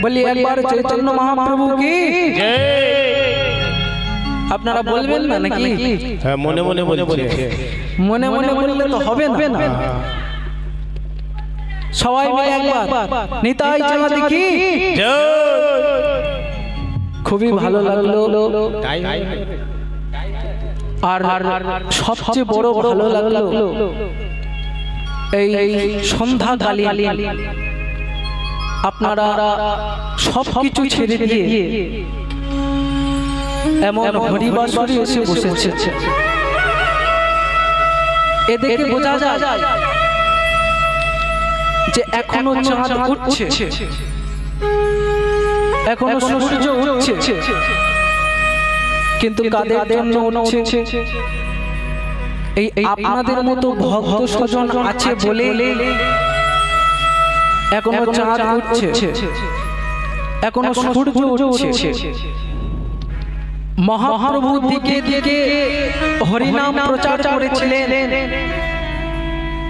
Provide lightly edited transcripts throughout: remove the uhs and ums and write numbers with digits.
বলি একবার চৈতন্য মহাপ্রভু কি আপনারা বলবেন না নাকি? হ্যাঁ, মনে মনে বলছে। মনে মনে বললে তো হবে না। সবাই মিলে একবার নিতাই চাঁদ কি খুবই ভালো লাগলো। আর সবচেয়ে বড় ভালো লাগলো এই সন্ধ্যা কালী আপনারা সবকিছু ছেড়ে দিয়ে এমন হরিবাসরে এসে বসেছে। এ দেখে বোঝা যায় যে এখনো চাঁদ উঠছে, এখনো সূর্য উঠছে, কিন্তু কাদের জন্য উঠছে? এই আপনাদের মতো ভক্ত স্বজন আছে বলে এখনো চাঁদ উঠছে, এখনো সূর্য উঠছে। মহাপ্রভু দিকে দিকে হরিনাম প্রচার করেছিলেন,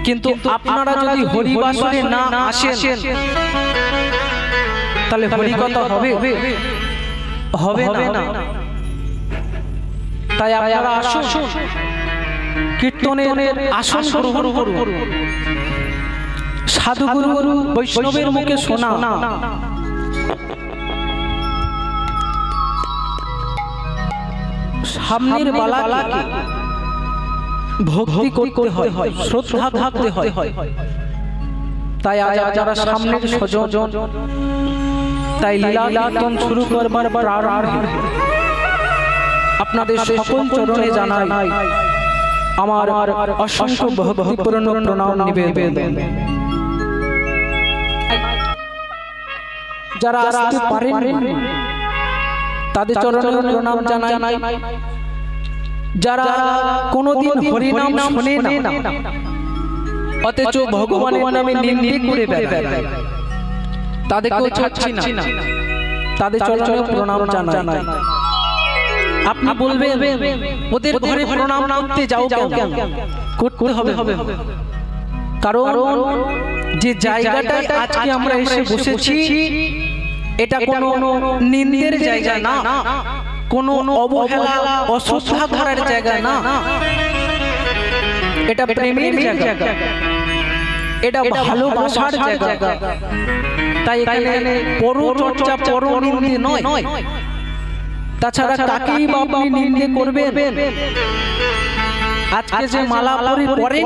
কিন্তু আপনারা যদি হরিবাসরে না আসেন তাহলে হরিকথা হবে হবে না। তাই আপনারা আসুন, কীর্তনের আসন গ্রহণ করুন, সাধুগুরু বৈষ্ণবের মুখে শোনা সামনের বালাকে ভক্তি করতে হয়, শ্রদ্ধা থাকতে হয়। তাই আজ যারা সামনের স্বজন, তাই লীলা কীর্তন শুরু করবার প্রারম্ভে আপনাদের সকল চরণে জানাই আমার অসংখ্য ভক্তিপূর্ণ প্রণাম নিবেদন। যারা আসতে পারেন তাদের চরণে প্রণাম জানাই। যারা কোনোদিন হরিনাম শোনে না অথচ ভগবানের নামে নিন্দে করে বেড়ায় তাদেরকেও ছাড়ছি না, তাদের চরণে প্রণাম জানাই। আপনি বলবেন ওদের ঘরে প্রণাম করতে যাও কেন? করতে হবে, কারণ যে জায়গাটায় আজকে আমরা এসে বসেছি এটা কোনো নিন্দের জায়গা না, কোনো অবহেলা অশ্রদ্ধা করার জায়গা না, এটা প্রেমের জায়গা, এটা ভালোবাসার জায়গা। তাই এখানে পরচর্চা পরনিন্দে নয়। তাছাড়া কাকেই বা আপনি নিন্দে করবেন? আজকে যে মালা পরেন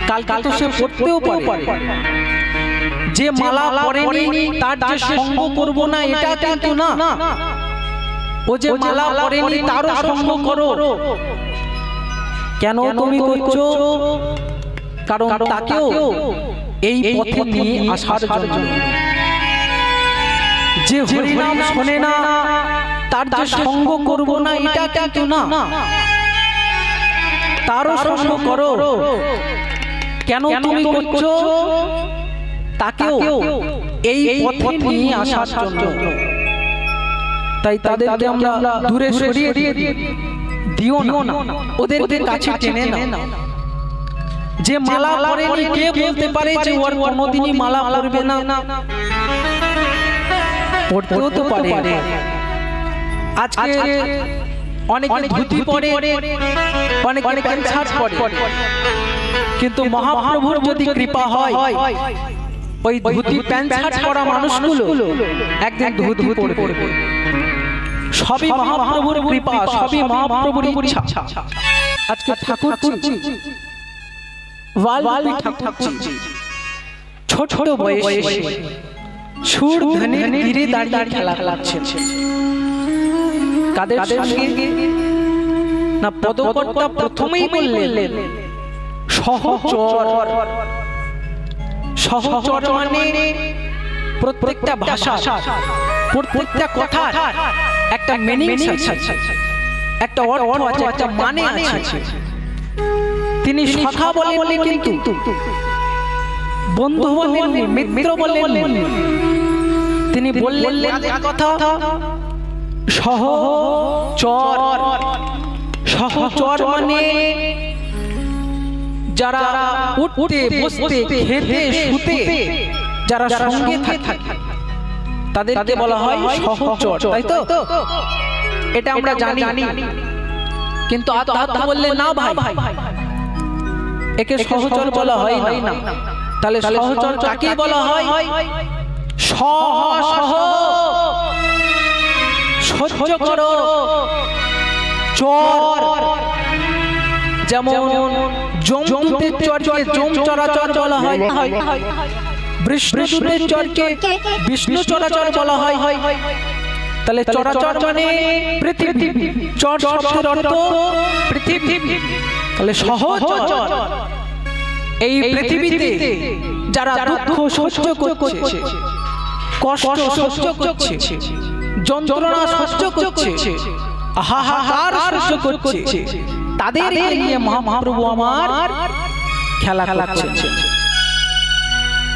কালকে তো সে পড়তেও পারে। যে মালা পরেনি তার যে সঙ্গ করব না এটা কিন্তু না, ও যে মালা পরেনি তারও সঙ্গ করো। কেন তুমি করছো? কারণ তাকেও এই পথে নিয়ে আসার জন্য। যে হরিনাম শোনে না তার যে সঙ্গ করব না এটা কিন্তু না, তারও সঙ্গ করো। কেন তুমি করছো? তাকেও এই পথে নিয়ে আসার জন্য। তাই তাদেরকে আমরা দূরে সরিয়ে দিও না, ওদেরকে কাছে টেনে নাও। যে মালা পরেনি কে বলতে পারে যে ওর কোনোদিনই মালা পরবে না? পড়তেও তো পারে। আজকে অনেকে ধুতি পরে, অনেকে প্যান্ট শার্ট পরে, কিন্তু মহাপ্রভুর যদি কৃপা হয় ওই ধুতি প্যান্ট শার্ট পরা মানুষগুলো একদিন ধুতি পরবে। সবই মহাপ্রভুর কৃপা, সবই মহাপ্রভুর ইচ্ছা। আজকে ঠাকুরজি ছোট ছোট বয়সে সুর ধ্বনির তীরে দাঁড়িয়ে খেলা খেলাচ্ছে। কাদের সঙ্গে না? পদকর্তা প্রথমেই বললেন সহচর। সহচর মানে প্রত্যেকটা ভাষা, প্রত্যেকটা কথা একটা মিনিং আছে, একটা অর্থ আছে, একটা মানে আছে। তিনি সখা বলেননি, কিন্তু বন্ধু বলেননি, মিত্র বলেননি। তিনি বললেন কথা সহচর। সহচর মানে যারা উঠতে বসতে খেতে শুতে যারা সঙ্গে থাকে তাদেরকে বলা হয় সহচর, তাই তো? এটা আমরা জানি। কিন্তু আত্মহত্যা বললে না ভাই, একে সহচর বলা হয় না। তাহলে সহচর কাকে বলা হয়? সহ সহ্য করো চর। যেমন যমদূতের চরকে যম চরাচর বলা হয়, বিষ্ণুদূতের চরকে বিষ্ণু চরাচর বলা হয়। তাহলে চরাচর মানে পৃথিবী, চর শব্দের অর্থ পৃথিবী। তাহলে সহচর এই পৃথিবীতে যারা দুঃখ সহ্য করছে, কষ্ট সহ্য করছে, যন্ত্রণা সহ্য করছে, হাহাকার সহ্য করছে, তাদেরকে নিয়ে মহাপ্রভু আমার খেলা করছেন।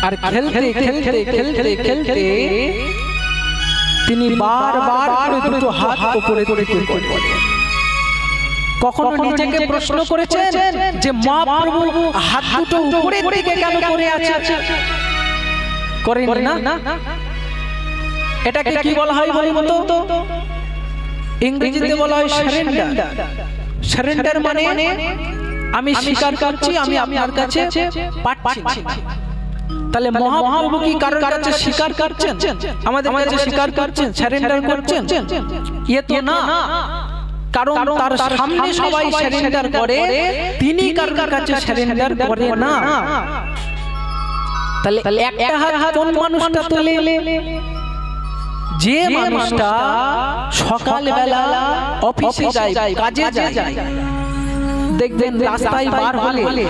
আর খেলতে খেলতে খেলতে খেলতে তিনি বারবার করে দুটো হাত উপরে তুলে করেন। কখনো নিজেকে প্রশ্ন করেছেন যে মহাপ্রভু হাত দুটো উপরের দিকে কেন করে আছে? করেন না? এটাকে কি বলা হয় বলুন তো? ইংরেজিতে বলা হয় সারেন্ডার। সারেন্ডার মানে আমি স্বীকার করছি আমি আপনার কাছে পাচ্ছি। তাহলে মহাপ্রভু কি কারোর কাছে স্বীকার করছেন? আমাদের কাছে স্বীকার করছেন, সারেন্ডার করছেন? এ তো না। কারণ তার সামনে সবাই সারেন্ডার করে, তিনি কারোর কাছে সারেন্ডার করে না। তাহলে একটা হাত কোন মানুষটা তোলে? যে মানুষটা সকালবেলা অফিসে যায়, কাজে যায়, দেখবেন রাস্তায় বার হলে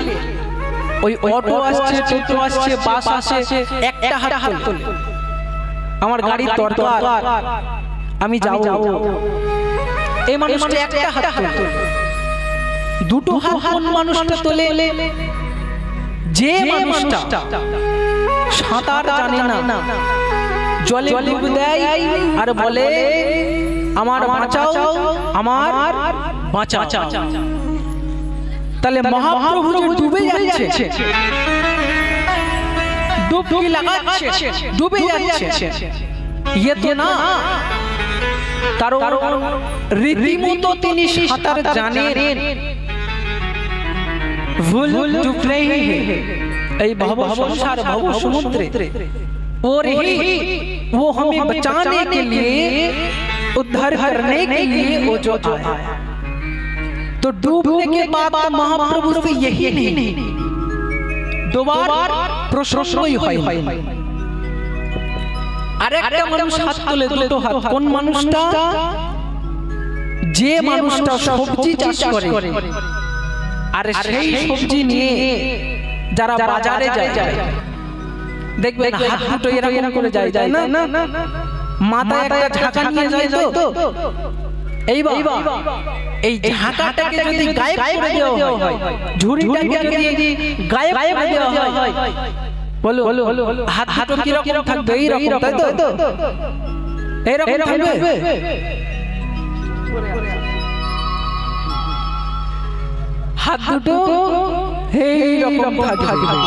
ওই অটো আসছে, টোটো আসছে, বাস আসছে, একটা হাত তোলে, আমার গাড়ির দরকার, আমি যাব। এই মানুষটা একটা হাত তোলে। দুটো হাত কোন মানুষটা তোলে? যে মানুষটা সাঁতার জানে না, জলে ডুব দেয় আর বলে আমার বাঁচাও, আমার বাঁচাও। তাহলে মহাপ্রভু যে ডুবে যাচ্ছে, ডুবকি লাগাচ্ছে, ডুবে যাচ্ছে, ইয়ে তো না। কারণ রীতিমতো তিনি সাঁতার জানেন। ভুল ডুব রহি है এই ভব সংসার ভব সমুদ্রে, और ही वो हमें बचाने के लिए, उद्धार करने के लिए वो जो आया। तो डूबने के बाद महाप्रभु से यही नहीं, दोबारा प्रश्न ही হয়। আরেকটা মানুষ হাত তুলে, দুটো হাত। কোন মানুষটা? যে মানুষটা সবজি চাষ করে, আর সেই সবজি নিয়ে যারা বাজারে যায়, দেখবেন হাত দুটো এরকম করে যায় না, মাথায় একটা ঢাকা নিয়ে যায় তো। এইবার এই ঢাকাটাকে যদি গায়েব করে দেওয়া হয়, ঝুড়িটাকে যদি গায়েব করে দেওয়া হয়, বলো হাত দুটো কি রকম থাকবে? এই রকম, তাই তো? এই রকম থাকবে। হাত দুটো এই রকম থাকবে,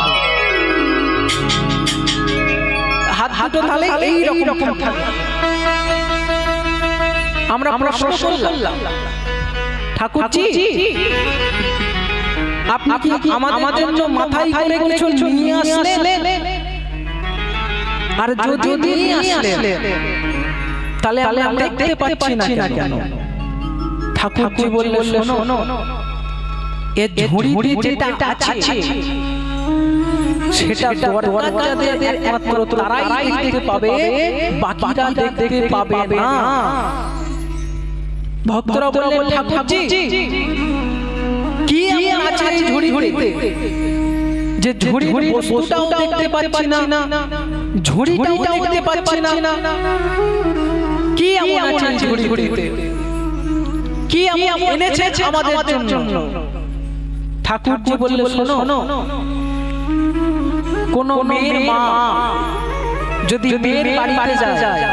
হাত দুটো তাহলে এই রকম থাকবে। আমরা প্রশ্ন করলাম, ঠাকুরজি আপনি কি আমাদের জন্য মাথায় করে কিছু নিয়ে আসলেন? আর যদি নিয়ে আসলেন তাহলে আমরা দেখতে পাচ্ছি না কেন? ঠাকুরজি বললেন, শোনো, এই ঝুড়িতে যেটা আছে সেটা দরকারদের একমাত্র তারাই দেখতে পাবে, বাকিরা দেখতে পাবে না। ভক্তরা বললেন, ঠাকুরজি কি এমন আছে এই ঝুড়িতে যে ঝুড়ির বস্তুটাও দেখতে পাচ্ছি না, ঝুড়িটাও দেখতে পাচ্ছি না? কি এমন আছে এই ঝুড়িতে? কি এমন এনেছে আমাদের জন্য? ঠাকুরজি বললেন, শোনো, কোন মেয়ের মা যদি মেয়ের বাড়িতে যায়,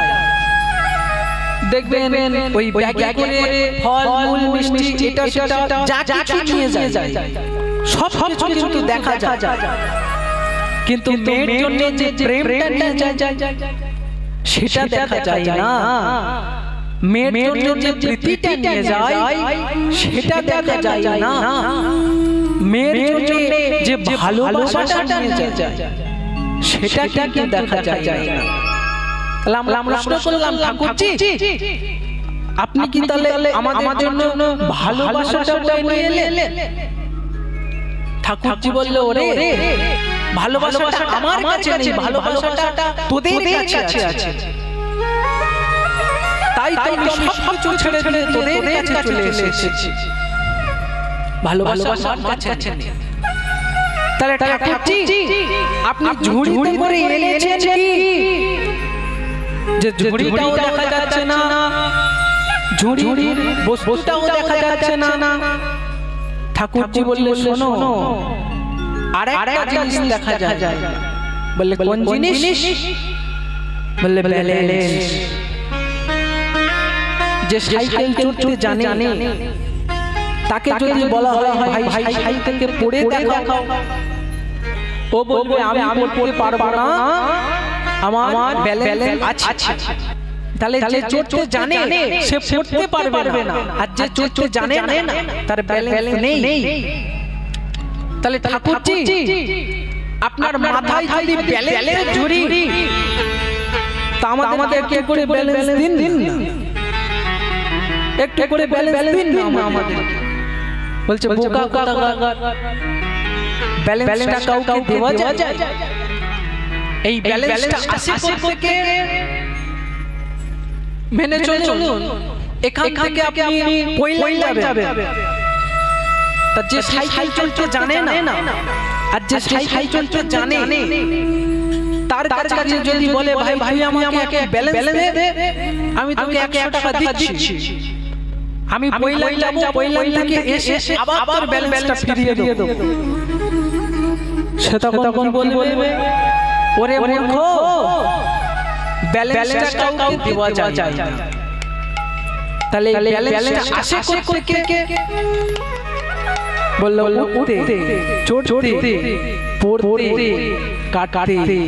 দেখবেন ওই ব্যাগে করে ফল মূল মিষ্টি এটা সেটা যা কিছু নিয়ে যায়, সব কিছু কিন্তু দেখা যায়। কিন্তু মেয়ের জন্য যে প্রেমটা নিয়ে যায় সেটা দেখা যায় না। মেয়ের জন্য যে প্রীতিটা নিয়ে যায় সেটা দেখা যায় না। মেয়ের জন্য যে ভালোবাসাটা নিয়ে যায় সেটা কিন্তু দেখা যায় না। আমরা প্রশ্ন করলাম, ঠাকুরজি আপনি কি তাহলে আমাদের জন্য ভালোবাসাটা বয়ে এলেন? ঠাকুরজি বলল, ওরে ভালোবাসাটা আমার কাছে নেই, ভালোবাসাটা তোদের কাছে আছে। তাই তো আমি সবকিছু ছেড়ে দিয়ে তোদের কাছে চলে এসেছি। ভালোবাসা আমার কাছে নেই। তাহলে ঠাকুরজি আপনি ঝুড়িতে করে এনেছেন কি? যে ঝুড়িটাও দেখা যাচ্ছে না, ঝুড়ির বস্তুটাও দেখা যাচ্ছে না। ঠাকুরজি বললে, শোনো আরেকটা জিনিস দেখা যায়। বললে, কোন জিনিস? বললে, ব্যালেন্স। যে সাইকেল চড়তে জানে তাকে যদি বলা হয় ভাই সাইকেলকে পড়ে দেখাও, ও বলবে আমি পড়তে পারবো না, আমার ব্যালেন্স আছে। তাহলে যে চড়তে জানে সে পড়তে পারবে না, আর যে চড়তে জানে না তার ব্যালেন্স নেই। তাহলে ঠাকুরজি আপনার মাথায় যদি ব্যালেন্স ঝুড়ি, তা আমাদের কি করে ব্যালেন্স দিন না, একটু করে ব্যালেন্স দিন না আমাদের। বলছে, বোকা কোথাকার, ব্যালেন্সটা কাউকে দেওয়া যায়? এই ব্যালেন্সটা আসে থেকে মেনে চলুন। এখান থেকে আপনি পয়লা যাবেন। তা যে সাইকেল চলতে জানে না আর যে সাইকেল চলতে জানে তার কাছে যদি বলে ভাই আমাকে ব্যালেন্স দে, আমি তোকে 100 টাকা দিচ্ছি, আমি পয়লা যাব, পয়লা থেকে এসে আবার ব্যালেন্সটা ফিরিয়ে দেব। সে তখন বলবে, ওরে মূর্খ, ব্যালেন্সটা কাউকে দেওয়া যায় না। তাহলে ব্যালেন্সটা আসে কোত্থেকে? বলল, উঠতে, চড়তে, পড়তে, কাটতে,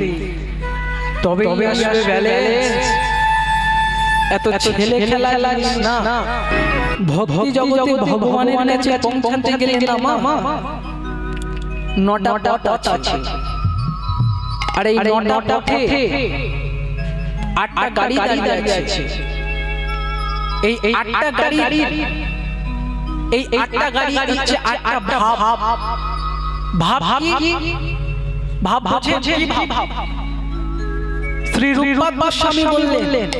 তবে আসবে ব্যালেন্স। এত ছেলে খেলা লাগিস না। ভক্তি জগতে ভগবানের কাছে পৌঁছাতে গেলে না মা 9টা পথ আছে, আর এই 9টা পথে 8টা গাড়ি দাঁড়িয়ে আছে। এই 8টা গাড়ি, এই 8টা গাড়ি হচ্ছে 8টা ভাব। ভাব বুঝেন কি ভাব? শ্রী রূপনাথ গোস্বামী বললেন,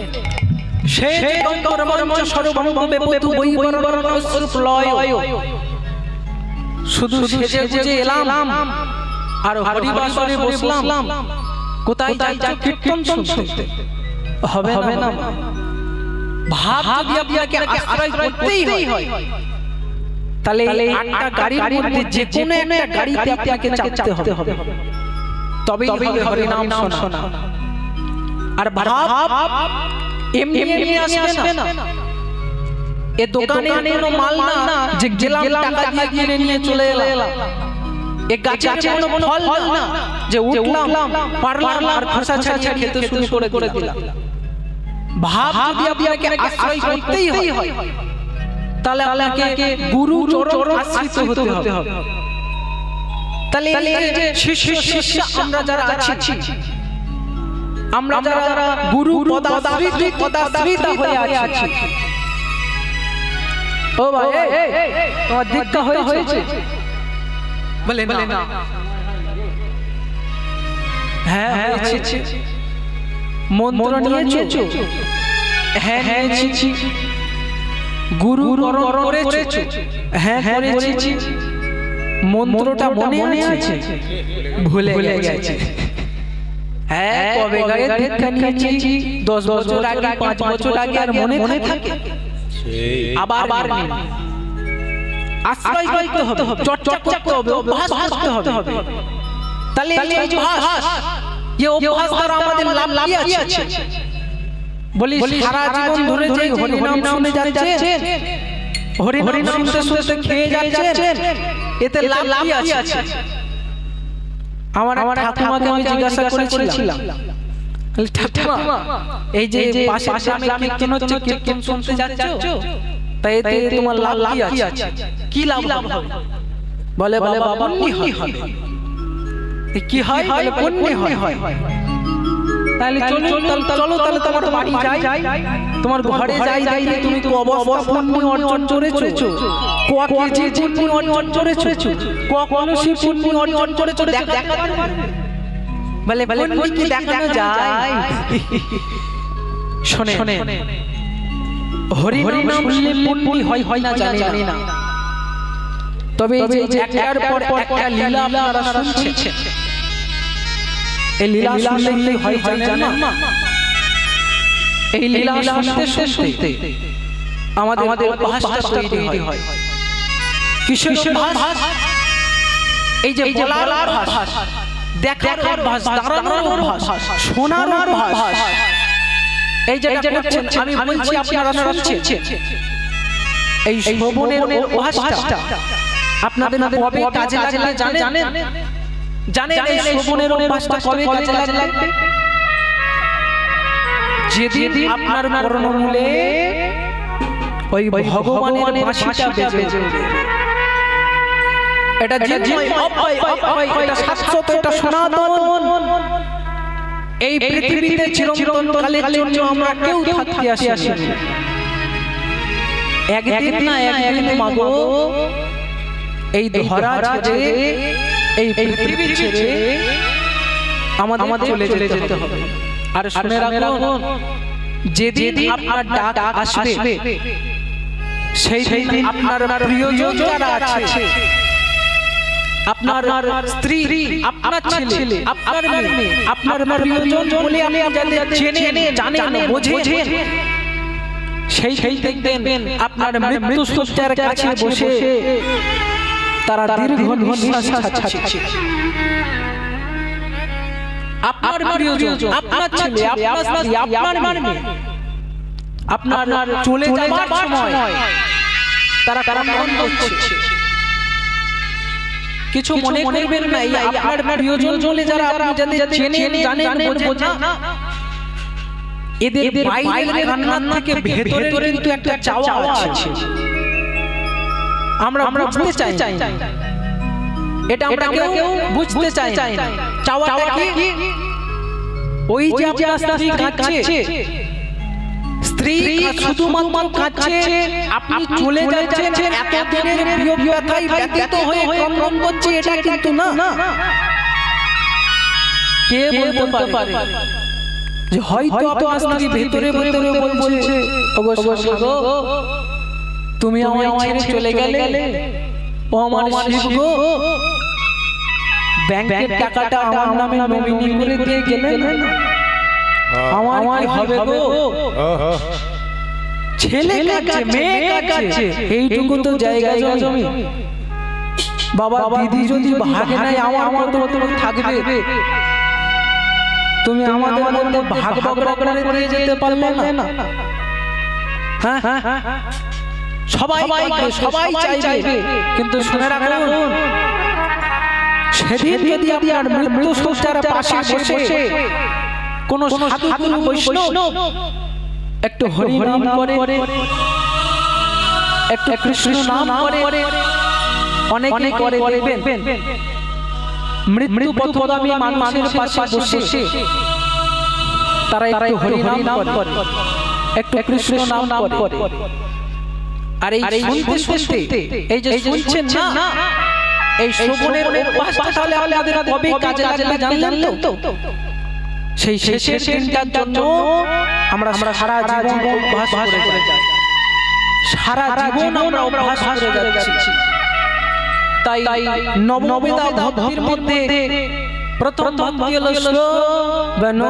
সে যে গন্ধর্বঞ্চ সর্বঙ্গ বেপতু বৈবর্ণ অশ্রুপ লয়। শুধু সেজে গুজে এলাম আর হরিবাসরে বসলাম, কোথায় যাচ্ছ? কীর্তন শুনতে হবে না। ভাব যদি আপনাকে আশ্রয় করতেই হয়, তাহলে 8টা গাড়ির মধ্যে যে কোনো একটা গাড়িতে আপনাকে চাপতে হবে, তবেই হরি নাম শোনা। আর ভাব এমনি আসবে না। এ দোকানে কোনো মাল না যে গেলাম টাকা দিয়ে কিনে নিয়ে চলে এলাম। এ গাছে কোনো ফল না যে উঠলাম পারলাম আর খোসা ছাড়িয়ে খেতে শুরু করে দিলাম। ভাব যদি আপনাকে আশ্রয় করতেই হয়, তাহলে আপনাকে গুরু চরণ আশ্রিত হতে হবে। তাহলে শিষ্য আমরা যারা আছি, আমরা যারা গুরু পদাশ্রিত হয়ে আছি, ও ভাই তোমার দীক্ষা হয়েছে? বলে না। হ্যাঁ হয়েছে। মন্ত্র নিয়েছো? হ্যাঁ নিয়েছি। গুরু করেছো? হ্যাঁ করেছি। মন্ত্রটা মনে আছে? ভুলে গেছে। হ্যাঁ, কবে গায়ে দীক্ষা নিয়েছি? 10 বছর আগে, 5 বছর আগে, আর মনে থাকে? আবার আশ্রয় করতে হবে, চর্চা করতে হবে, অভ্যাস করতে হবে। তাহলে এই যে অভ্যাস দ্বারা আমাদের লাভ কি আছে? বলি সারা জীবন ধরে যে হরিনাম শুনে যাচ্ছেন, হরিনাম শুনতে খেয়ে যাচ্ছেন, এতে লাভ কি আছে? আমার ঠাকুমাকে আমি জিজ্ঞাসা করেছিলাম, ঠাকুমা এই যে পাশে গ্রামে কীর্তন হচ্ছে, কীর্তন শুনতে যাচ্ছ, তাই এতে তোমার লাভ কি আছে? কি লাভ হবে? বলে বাবা পুণ্য হবে। কি হয়? বলে পুণ্য হয়। তাহলে চলো তাহলে তোমার বাড়ি যাই, তোমার ঘরে যাই, তুমি অবস্থা পুণ্য অর্জন করেছো, কেজি পুণ্য অর্জন করেছো, কলসি পুণ্য অর্জন করেছো, দেখাতে পারবে? বলে পুণ্য কি দেখানো যায়? শোনে হরি নাম শুনলে পুণ্য হয় না জানি না, তবে এই যে একটার পর একটা লীলা আপনারা শুনছেন, এই লীলা শুনলে হয় জানেন না? এই লীলা শুনতে আমাদের ভাষা তৈরি হয়। কিসের ভাষ? এই যে বলার ভাষ, দেখার ভাষ, দাঁড়ানোর ভাষ, শোনার ভাষ। এই যে আমি বলছি আপনারা শুনছেন, এই শ্রবণের ভাষটা আপনাদের কবে কাজে লাগবে জানেন? এই শ্রবণের ভাষটা কবে কাজে লাগবে? যেদিন আপনার কর্ণমূলে ওই ভগবানের বাঁশিটা বেজে উঠবে। এটা এটা শাশ্বত, এটা সনাতন। এই পৃথিবীতে চিরন্তন কালের জন্য আমরা কেউ থাকতে আসিনি। একদিন না একদিন মাগো এই ধরা ছেড়ে, এই পৃথিবী ছেড়ে আমাদের চলে যেতে হবে। আর শুনে রাখুন, যেদিন আপনার ডাক আসবে, সেই দিন আপনার প্রিয়জন যারা আছে, আপনার স্ত্রী, আপনার ছেলে, আপনার মেয়ে, আপনার প্রিয়জন বলে আপনি যাদের চেনেন, জানেন, বোঝেন, সেই দেখবেন আপনার মৃত্যু শয্যার কাছে বসে তারা দীর্ঘ নিঃশ্বাস ছাড়ছে। আপনার প্রিয়জন, আপনার ছেলে, আপনার স্ত্রী, আপনার মেয়ে, আপনার চলে যাওয়ার সময় তারা কান্না করছে। কিছু মনে করবেন না, এই আপনার প্রিয়জন বলে যারা আপনি যাদের চেনেন, জানেন, বোঝেন না, এদের বাইরের কান্না থেকে ভেতরে কিন্তু একটা চাওয়া আছে। আমরা বুঝতে চাই, এটা আমরা কেউ বুঝতে চাই না। চাওয়াটা কি? ওই যে আপনার স্ত্রী কাঁদছে, স্ত্রী শুধুমাত্র কাঁদছে, আপনি চলে যাচ্ছেন, এত দিনের বিয়োগ ব্যথায় ব্যথিত হয়ে ক্রন্দন করছে, এটা কিন্তু না। কে বলতে পারে যে হয়তো আপনার স্ত্রী ভেতরে বলছে, ওগো গো তুমি আমায় ছেড়ে চলে গেলে, ও আমার শিব গো, ব্যাংকের টাকাটা আমার নামে নমিনি করে দিয়ে গেলেন, আমার কি হবে গো? ছেলে কাছে, মেয়ে কাছে, এইটুকু তো জায়গা জমি, বাবা দিদি যদি ভাগে নাই আমার কত থাকবে? তুমি আমাদের মধ্যে ভাগ বকরা করে যেতে পারলে না? হ্যাঁ, সবাই চাইবে, কিন্তু শুনে রাখুন, সেদিন যদি আপনার মৃত্যু শয্যার পাশে বসে কোন সাধু গুরু বৈষ্ণব একটু হরি নাম করে, একটু কৃষ্ণ নাম করে, অনেকে করে দেখবেন মৃত্যু পথগামী মানুষের পাশে বসে তারা একটু হরি নাম করে, একটু কৃষ্ণ নাম করে। আর এই শুনতে এই যে শুনছেন না, এই শ্রবণের অভ্যাসটা তাহলে আপনাদের কবে কাজে লাগবে জানলেন তো? সেই শেষের দিনটার জন্য আমরা সারা জীবন অভ্যাস করে যাই, সারা জীবন আমরা অভ্যাস করে যাচ্ছি। তাই নববেদা ভক্তির মধ্যে প্রথম ভক্তি হলো শ্রবণ।